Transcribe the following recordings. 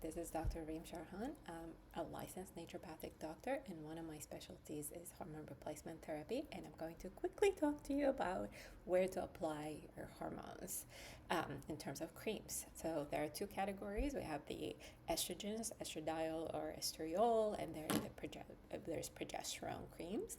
This is Dr. Reem Sharhan. I'm a licensed naturopathic doctor, and one of my specialties is hormone replacement therapy. And I'm going to quickly talk to you about where to apply your hormones in terms of creams. So there are two categories. We have the estrogens, estradiol or estriol, and there's progesterone creams.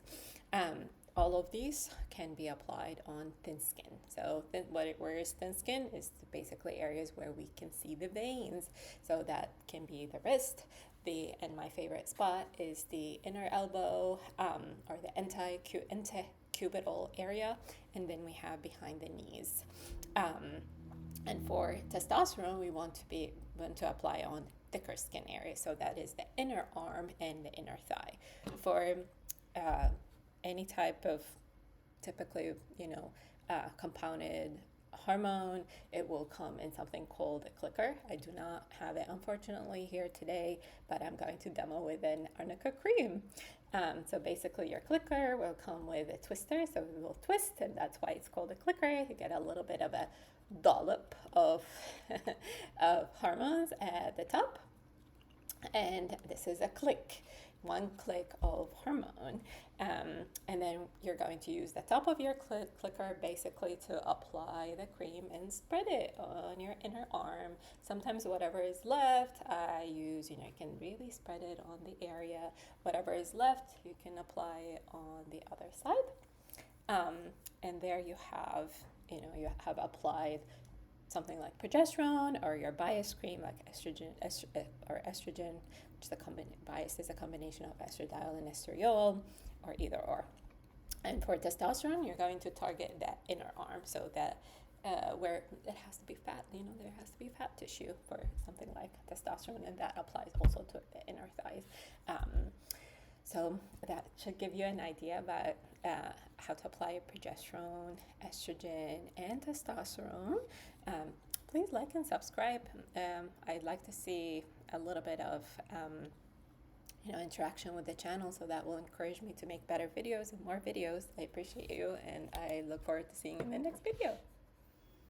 All of these can be applied on thin skin. So where is thin skin is basically areas where we can see the veins. So that can be the wrist. And my favorite spot is the inner elbow or the antecubital area. And then we have behind the knees. And for testosterone, we want to apply on thicker skin areas. So that is the inner arm and the inner thigh. For any type of typically, compounded hormone, it will come in something called a clicker. I do not have it, unfortunately, here today, but I'm going to demo with an arnica cream. So basically, your clicker will come with a twister, so it will twist, and that's why it's called a clicker. You get a little bit of a dollop of, of hormones at the top, and this is a click. One click of hormone, and then you're going to use the top of your clicker basically to apply the cream and spread it on your inner arm. Sometimes whatever is left, I use, you can really spread it on the area. Whatever is left, you can apply it on the other side. And there you have applied something like progesterone or your Biest cream like estrogen, which Biest is a combination of estradiol and estriol, or either or. And for testosterone, you're going to target that inner arm, so that where it has to be fat, there has to be fat tissue for something like testosterone, and that applies also to the inner thighs. So that should give you an idea about how to apply progesterone, estrogen, and testosterone. Please like and subscribe. I'd like to see a little bit of interaction with the channel, so that will encourage me to make better videos and more videos. I appreciate you, and I look forward to seeing you in the next video.